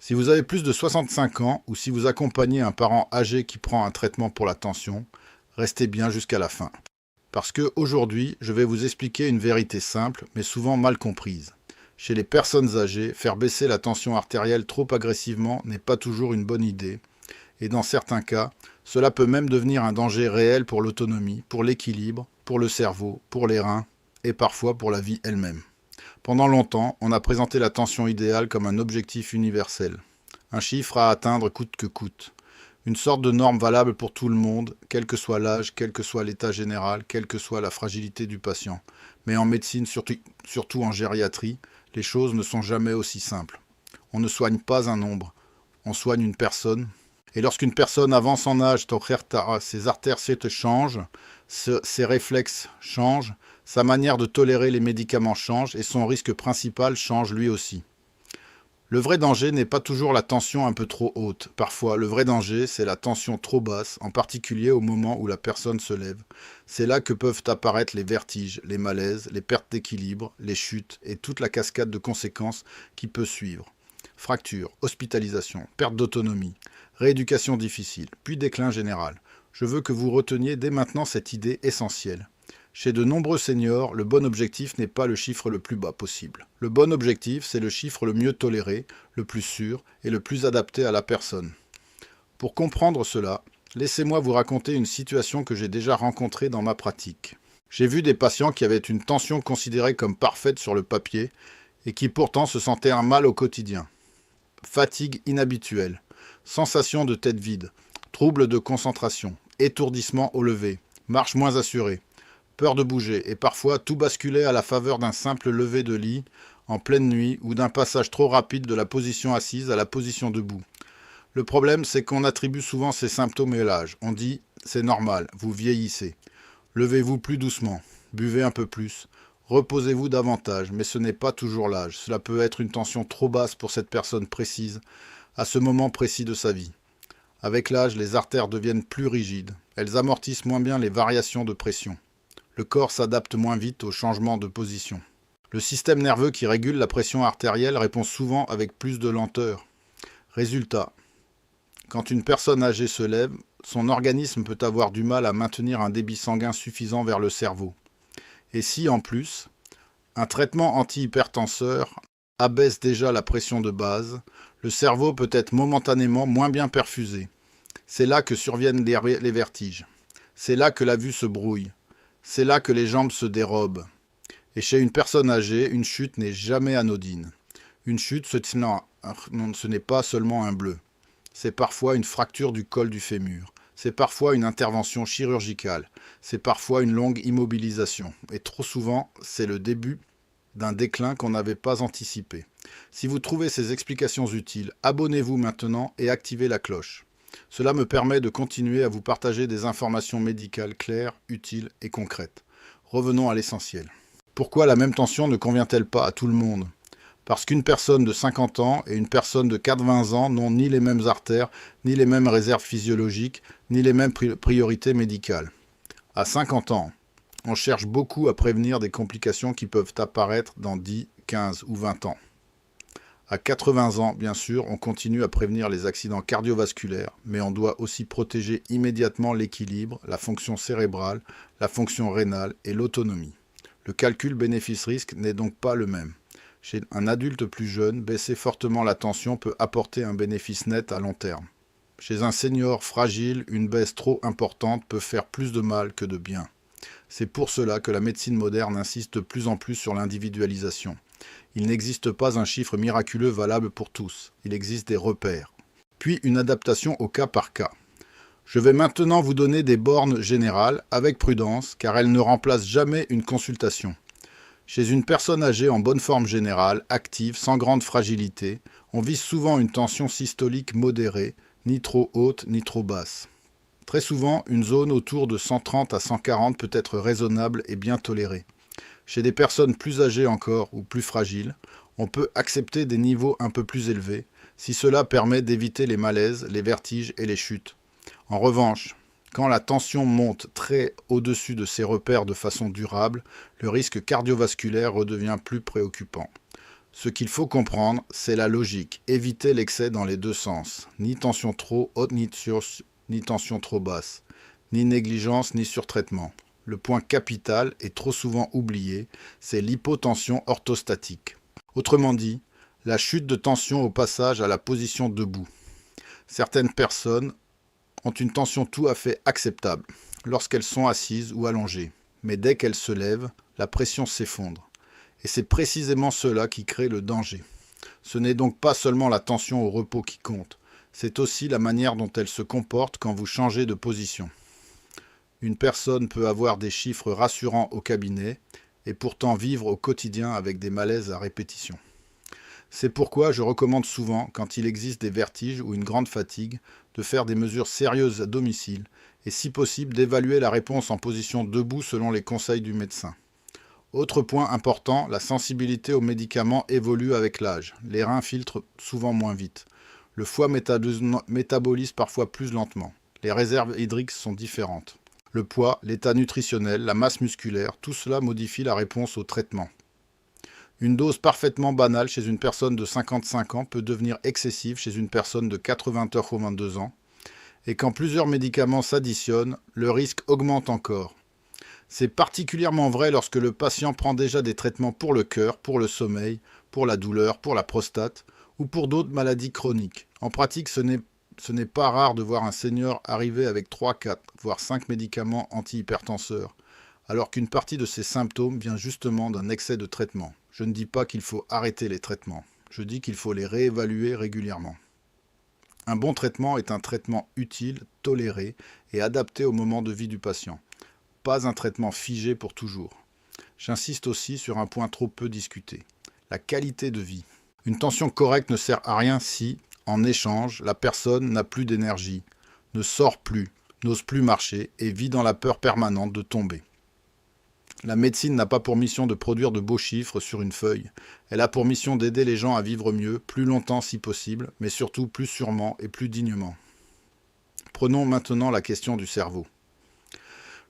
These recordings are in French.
Si vous avez plus de 65 ans ou si vous accompagnez un parent âgé qui prend un traitement pour la tension, restez bien jusqu'à la fin. Parce que aujourd'hui, je vais vous expliquer une vérité simple, mais souvent mal comprise. Chez les personnes âgées, faire baisser la tension artérielle trop agressivement n'est pas toujours une bonne idée, et dans certains cas, cela peut même devenir un danger réel pour l'autonomie, pour l'équilibre, pour le cerveau, pour les reins, et parfois pour la vie elle-même. Pendant longtemps, on a présenté la tension idéale comme un objectif universel, un chiffre à atteindre coûte que coûte, une sorte de norme valable pour tout le monde, quel que soit l'âge, quel que soit l'état général, quelle que soit la fragilité du patient. Mais en médecine, surtout en gériatrie, les choses ne sont jamais aussi simples. On ne soigne pas un nombre, on soigne une personne. Et lorsqu'une personne avance en âge, ses artères se changent, ses réflexes changent, sa manière de tolérer les médicaments change et son risque principal change lui aussi. Le vrai danger n'est pas toujours la tension un peu trop haute. Parfois, le vrai danger, c'est la tension trop basse, en particulier au moment où la personne se lève. C'est là que peuvent apparaître les vertiges, les malaises, les pertes d'équilibre, les chutes et toute la cascade de conséquences qui peut suivre. Fracture, hospitalisation, perte d'autonomie, rééducation difficile, puis déclin général. Je veux que vous reteniez dès maintenant cette idée essentielle. Chez de nombreux seniors, le bon objectif n'est pas le chiffre le plus bas possible. Le bon objectif, c'est le chiffre le mieux toléré, le plus sûr et le plus adapté à la personne. Pour comprendre cela, laissez-moi vous raconter une situation que j'ai déjà rencontrée dans ma pratique. J'ai vu des patients qui avaient une tension considérée comme parfaite sur le papier et qui pourtant se sentaient un mal au quotidien. Fatigue inhabituelle, sensation de tête vide, troubles de concentration, étourdissement au lever, marche moins assurée, peur de bouger, et parfois tout basculait à la faveur d'un simple lever de lit en pleine nuit ou d'un passage trop rapide de la position assise à la position debout. Le problème, c'est qu'on attribue souvent ces symptômes à l'âge. On dit « c'est normal, vous vieillissez ». Levez-vous plus doucement, buvez un peu plus, reposez-vous davantage, mais ce n'est pas toujours l'âge. Cela peut être une tension trop basse pour cette personne précise, à ce moment précis de sa vie. Avec l'âge, les artères deviennent plus rigides, elles amortissent moins bien les variations de pression. Le corps s'adapte moins vite aux changements de position. Le système nerveux qui régule la pression artérielle répond souvent avec plus de lenteur. Résultat, quand une personne âgée se lève, son organisme peut avoir du mal à maintenir un débit sanguin suffisant vers le cerveau. Et si, en plus, un traitement antihypertenseur abaisse déjà la pression de base, le cerveau peut être momentanément moins bien perfusé. C'est là que surviennent les vertiges. C'est là que la vue se brouille. C'est là que les jambes se dérobent. Et chez une personne âgée, une chute n'est jamais anodine. Une chute, ce n'est pas seulement un bleu. C'est parfois une fracture du col du fémur. C'est parfois une intervention chirurgicale. C'est parfois une longue immobilisation. Et trop souvent, c'est le début d'un déclin qu'on n'avait pas anticipé. Si vous trouvez ces explications utiles, abonnez-vous maintenant et activez la cloche. Cela me permet de continuer à vous partager des informations médicales claires, utiles et concrètes. Revenons à l'essentiel. Pourquoi la même tension ne convient-elle pas à tout le monde? Parce qu'une personne de 50 ans et une personne de 80 ans n'ont ni les mêmes artères, ni les mêmes réserves physiologiques, ni les mêmes priorités médicales. À 50 ans, on cherche beaucoup à prévenir des complications qui peuvent apparaître dans 10, 15 ou 20 ans. À 80 ans, bien sûr, on continue à prévenir les accidents cardiovasculaires, mais on doit aussi protéger immédiatement l'équilibre, la fonction cérébrale, la fonction rénale et l'autonomie. Le calcul bénéfice-risque n'est donc pas le même. Chez un adulte plus jeune, baisser fortement la tension peut apporter un bénéfice net à long terme. Chez un senior fragile, une baisse trop importante peut faire plus de mal que de bien. C'est pour cela que la médecine moderne insiste de plus en plus sur l'individualisation. Il n'existe pas un chiffre miraculeux valable pour tous. Il existe des repères. Puis une adaptation au cas par cas. Je vais maintenant vous donner des bornes générales, avec prudence, car elles ne remplacent jamais une consultation. Chez une personne âgée en bonne forme générale, active, sans grande fragilité, on vise souvent une tension systolique modérée, ni trop haute ni trop basse. Très souvent, une zone autour de 130 à 140 peut être raisonnable et bien tolérée. Chez des personnes plus âgées encore ou plus fragiles, on peut accepter des niveaux un peu plus élevés, si cela permet d'éviter les malaises, les vertiges et les chutes. En revanche, quand la tension monte très au-dessus de ces repères de façon durable, le risque cardiovasculaire redevient plus préoccupant. Ce qu'il faut comprendre, c'est la logique. Évitez l'excès dans les deux sens. Ni tension trop haute, ni tension trop basse. Ni négligence, ni surtraitement. Le point capital, et trop souvent oublié, c'est l'hypotension orthostatique. Autrement dit, la chute de tension au passage à la position debout. Certaines personnes ont une tension tout à fait acceptable lorsqu'elles sont assises ou allongées. Mais dès qu'elles se lèvent, la pression s'effondre. Et c'est précisément cela qui crée le danger. Ce n'est donc pas seulement la tension au repos qui compte, c'est aussi la manière dont elle se comporte quand vous changez de position. Une personne peut avoir des chiffres rassurants au cabinet et pourtant vivre au quotidien avec des malaises à répétition. C'est pourquoi je recommande souvent, quand il existe des vertiges ou une grande fatigue, de faire des mesures sérieuses à domicile et si possible d'évaluer la réponse en position debout selon les conseils du médecin. Autre point important, la sensibilité aux médicaments évolue avec l'âge. Les reins filtrent souvent moins vite. Le foie métabolise parfois plus lentement. Les réserves hydriques sont différentes. Le poids, l'état nutritionnel, la masse musculaire, tout cela modifie la réponse au traitement. Une dose parfaitement banale chez une personne de 55 ans peut devenir excessive chez une personne de 80 ans. Et quand plusieurs médicaments s'additionnent, le risque augmente encore. C'est particulièrement vrai lorsque le patient prend déjà des traitements pour le cœur, pour le sommeil, pour la douleur, pour la prostate ou pour d'autres maladies chroniques. En pratique, ce n'est pas rare de voir un senior arriver avec 3, 4, voire 5 médicaments antihypertenseurs, alors qu'une partie de ces symptômes vient justement d'un excès de traitement. Je ne dis pas qu'il faut arrêter les traitements, je dis qu'il faut les réévaluer régulièrement. Un bon traitement est un traitement utile, toléré et adapté au moment de vie du patient. Pas un traitement figé pour toujours. J'insiste aussi sur un point trop peu discuté, la qualité de vie. Une tension correcte ne sert à rien si, en échange, la personne n'a plus d'énergie, ne sort plus, n'ose plus marcher et vit dans la peur permanente de tomber. La médecine n'a pas pour mission de produire de beaux chiffres sur une feuille. Elle a pour mission d'aider les gens à vivre mieux, plus longtemps si possible, mais surtout plus sûrement et plus dignement. Prenons maintenant la question du cerveau.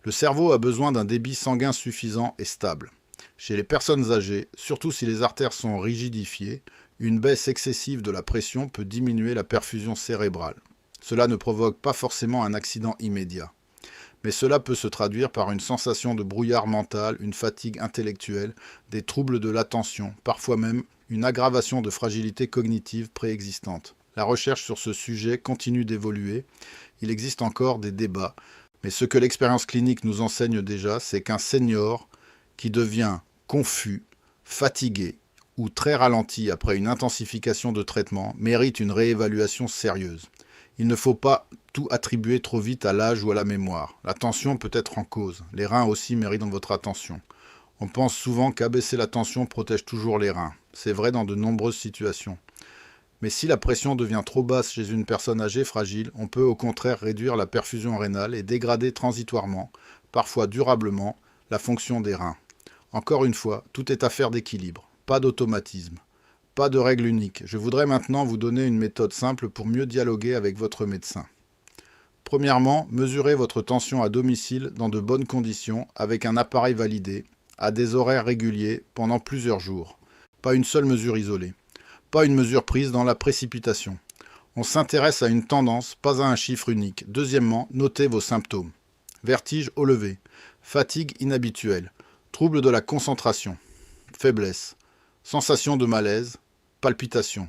Le cerveau a besoin d'un débit sanguin suffisant et stable. Chez les personnes âgées, surtout si les artères sont rigidifiées, une baisse excessive de la pression peut diminuer la perfusion cérébrale. Cela ne provoque pas forcément un accident immédiat. Mais cela peut se traduire par une sensation de brouillard mental, une fatigue intellectuelle, des troubles de l'attention, parfois même une aggravation de fragilité cognitive préexistante. La recherche sur ce sujet continue d'évoluer. Il existe encore des débats. Mais ce que l'expérience clinique nous enseigne déjà, c'est qu'un senior qui devient confus, fatigué ou très ralenti après une intensification de traitement mérite une réévaluation sérieuse. Il ne faut pas tout attribuer trop vite à l'âge ou à la mémoire. La tension peut être en cause. Les reins aussi méritent votre attention. On pense souvent qu'abaisser la tension protège toujours les reins. C'est vrai dans de nombreuses situations. Mais si la pression devient trop basse chez une personne âgée fragile, on peut au contraire réduire la perfusion rénale et dégrader transitoirement, parfois durablement, la fonction des reins. Encore une fois, tout est affaire d'équilibre, pas d'automatisme, pas de règle unique. Je voudrais maintenant vous donner une méthode simple pour mieux dialoguer avec votre médecin. Premièrement, mesurez votre tension à domicile dans de bonnes conditions avec un appareil validé, à des horaires réguliers, pendant plusieurs jours. Pas une seule mesure isolée. Pas une mesure prise dans la précipitation. On s'intéresse à une tendance, pas à un chiffre unique. Deuxièmement, notez vos symptômes. Vertige au lever, fatigue inhabituelle, trouble de la concentration, faiblesse, sensation de malaise, palpitation,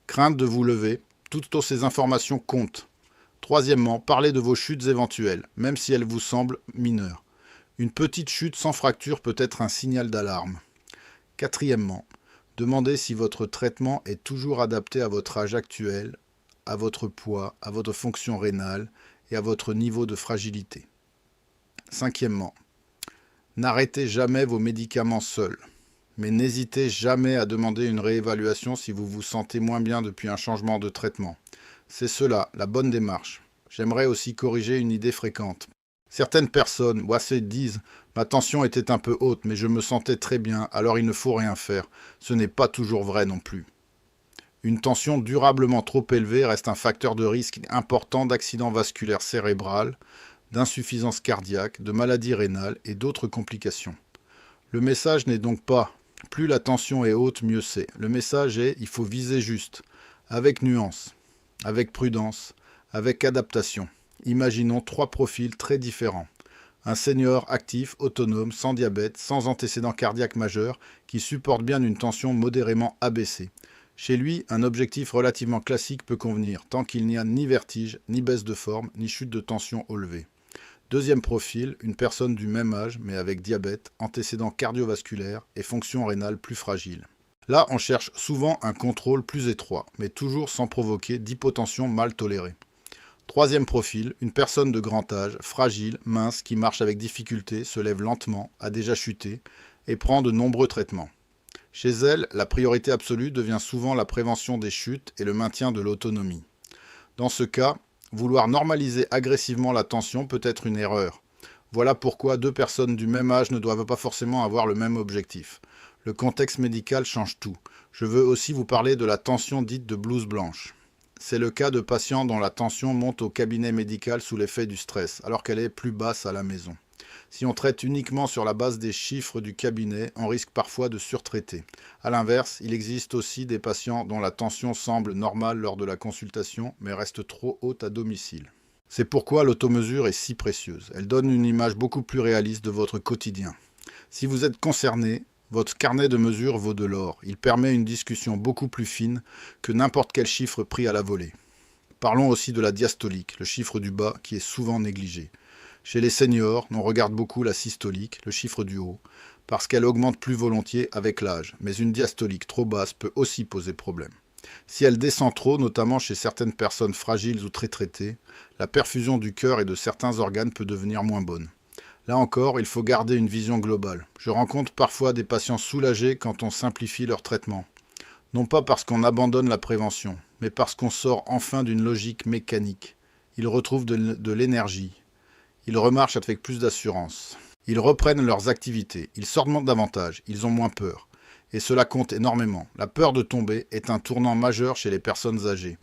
crainte de vous lever. Toutes ces informations comptent. Troisièmement, parlez de vos chutes éventuelles, même si elles vous semblent mineures. Une petite chute sans fracture peut être un signal d'alarme. Quatrièmement, demandez si votre traitement est toujours adapté à votre âge actuel, à votre poids, à votre fonction rénale et à votre niveau de fragilité. Cinquièmement, n'arrêtez jamais vos médicaments seuls, mais n'hésitez jamais à demander une réévaluation si vous vous sentez moins bien depuis un changement de traitement. C'est cela, la bonne démarche. J'aimerais aussi corriger une idée fréquente. Certaines personnes disent « Ma tension était un peu haute, mais je me sentais très bien, alors il ne faut rien faire ». Ce n'est pas toujours vrai non plus. Une tension durablement trop élevée reste un facteur de risque important d'accident vasculaire cérébral, d'insuffisance cardiaque, de maladie rénale et d'autres complications. Le message n'est donc pas Plus la tension est haute, mieux c'est. Le message est, il faut viser juste, avec nuance, avec prudence, avec adaptation. Imaginons 3 profils très différents. Un senior actif, autonome, sans diabète, sans antécédent cardiaque majeur, qui supporte bien une tension modérément abaissée. Chez lui, un objectif relativement classique peut convenir, tant qu'il n'y a ni vertige, ni baisse de forme, ni chute de tension au lever. Deuxième profil, une personne du même âge, mais avec diabète, antécédent cardiovasculaire et fonction rénale plus fragile. Là, on cherche souvent un contrôle plus étroit, mais toujours sans provoquer d'hypotension mal tolérée. Troisième profil, une personne de grand âge, fragile, mince, qui marche avec difficulté, se lève lentement, a déjà chuté et prend de nombreux traitements. Chez elle, la priorité absolue devient souvent la prévention des chutes et le maintien de l'autonomie. Dans ce cas, vouloir normaliser agressivement la tension peut être une erreur. Voilà pourquoi 2 personnes du même âge ne doivent pas forcément avoir le même objectif. Le contexte médical change tout. Je veux aussi vous parler de la tension dite de blouse blanche. C'est le cas de patients dont la tension monte au cabinet médical sous l'effet du stress, alors qu'elle est plus basse à la maison. Si on traite uniquement sur la base des chiffres du cabinet, on risque parfois de surtraiter. A l'inverse, il existe aussi des patients dont la tension semble normale lors de la consultation, mais reste trop haute à domicile. C'est pourquoi l'automesure est si précieuse. Elle donne une image beaucoup plus réaliste de votre quotidien. Si vous êtes concerné, votre carnet de mesure vaut de l'or. Il permet une discussion beaucoup plus fine que n'importe quel chiffre pris à la volée. Parlons aussi de la diastolique, le chiffre du bas qui est souvent négligé. Chez les seniors, on regarde beaucoup la systolique, le chiffre du haut, parce qu'elle augmente plus volontiers avec l'âge, mais une diastolique trop basse peut aussi poser problème. Si elle descend trop, notamment chez certaines personnes fragiles ou très traitées, la perfusion du cœur et de certains organes peut devenir moins bonne. Là encore, il faut garder une vision globale. Je rencontre parfois des patients soulagés quand on simplifie leur traitement. Non pas parce qu'on abandonne la prévention, mais parce qu'on sort enfin d'une logique mécanique. Ils retrouvent de l'énergie. Ils remarchent avec plus d'assurance. Ils reprennent leurs activités. Ils sortent davantage. Ils ont moins peur. Et cela compte énormément. La peur de tomber est un tournant majeur chez les personnes âgées.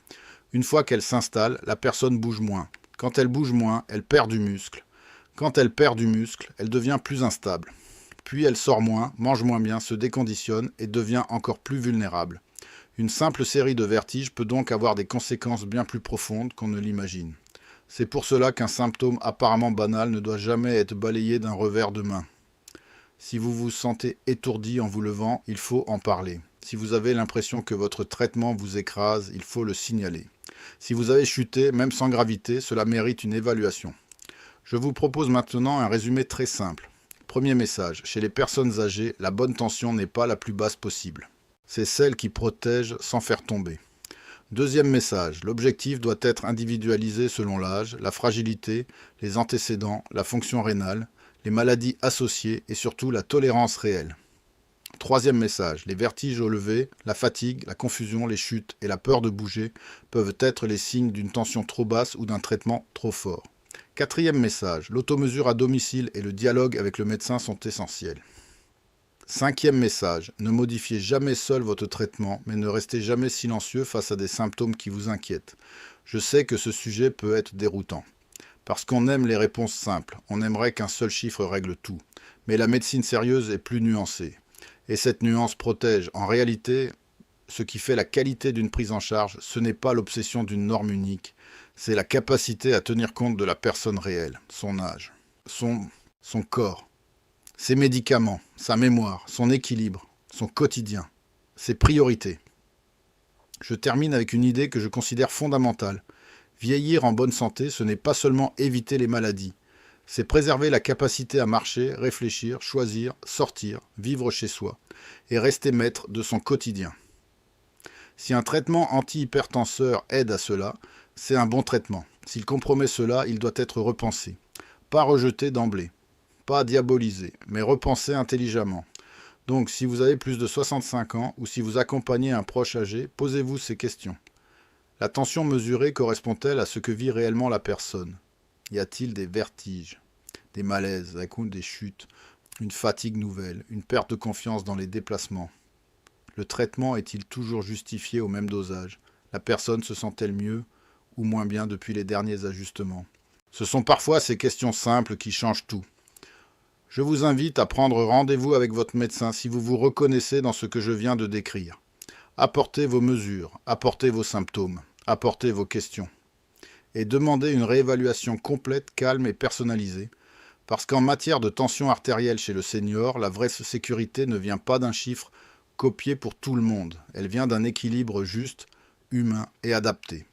Une fois qu'elle s'installe, la personne bouge moins. Quand elle bouge moins, elle perd du muscle. Quand elle perd du muscle, elle devient plus instable. Puis elle sort moins, mange moins bien, se déconditionne et devient encore plus vulnérable. Une simple série de vertiges peut donc avoir des conséquences bien plus profondes qu'on ne l'imagine. C'est pour cela qu'un symptôme apparemment banal ne doit jamais être balayé d'un revers de main. Si vous vous sentez étourdi en vous levant, il faut en parler. Si vous avez l'impression que votre traitement vous écrase, il faut le signaler. Si vous avez chuté, même sans gravité, cela mérite une évaluation. Je vous propose maintenant un résumé très simple. Premier message, chez les personnes âgées, la bonne tension n'est pas la plus basse possible. C'est celle qui protège sans faire tomber. Deuxième message, l'objectif doit être individualisé selon l'âge, la fragilité, les antécédents, la fonction rénale, les maladies associées et surtout la tolérance réelle. Troisième message, les vertiges au lever, la fatigue, la confusion, les chutes et la peur de bouger peuvent être les signes d'une tension trop basse ou d'un traitement trop fort. Quatrième message, l'automesure à domicile et le dialogue avec le médecin sont essentiels. Cinquième message, ne modifiez jamais seul votre traitement, mais ne restez jamais silencieux face à des symptômes qui vous inquiètent. Je sais que ce sujet peut être déroutant. Parce qu'on aime les réponses simples, on aimerait qu'un seul chiffre règle tout. Mais la médecine sérieuse est plus nuancée. Et cette nuance protège. En réalité, ce qui fait la qualité d'une prise en charge, ce n'est pas l'obsession d'une norme unique, c'est la capacité à tenir compte de la personne réelle, son âge, son corps, ses médicaments, sa mémoire, son équilibre, son quotidien, ses priorités. Je termine avec une idée que je considère fondamentale. Vieillir en bonne santé, ce n'est pas seulement éviter les maladies, c'est préserver la capacité à marcher, réfléchir, choisir, sortir, vivre chez soi et rester maître de son quotidien. Si un traitement antihypertenseur aide à cela, c'est un bon traitement. S'il compromet cela, il doit être repensé. Pas rejeté d'emblée, pas diabolisé, mais repensé intelligemment. Donc, si vous avez plus de 65 ans ou si vous accompagnez un proche âgé, posez-vous ces questions. La tension mesurée correspond-elle à ce que vit réellement la personne? Y a-t-il des vertiges, des malaises, des chutes, une fatigue nouvelle, une perte de confiance dans les déplacements? Le traitement est-il toujours justifié au même dosage? La personne se sent-elle mieux ou moins bien depuis les derniers ajustements? Ce sont parfois ces questions simples qui changent tout. Je vous invite à prendre rendez-vous avec votre médecin si vous vous reconnaissez dans ce que je viens de décrire. Apportez vos mesures, apportez vos symptômes, apportez vos questions. Et demandez une réévaluation complète, calme et personnalisée, parce qu'en matière de tension artérielle chez le senior, la vraie sécurité ne vient pas d'un chiffre copié pour tout le monde. Elle vient d'un équilibre juste, humain et adapté.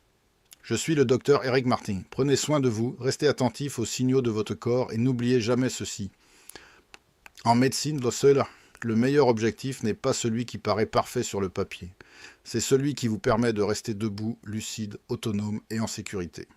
Je suis le docteur Eric Martin. Prenez soin de vous, restez attentifs aux signaux de votre corps et n'oubliez jamais ceci. En médecine, le meilleur objectif n'est pas celui qui paraît parfait sur le papier. C'est celui qui vous permet de rester debout, lucide, autonome et en sécurité.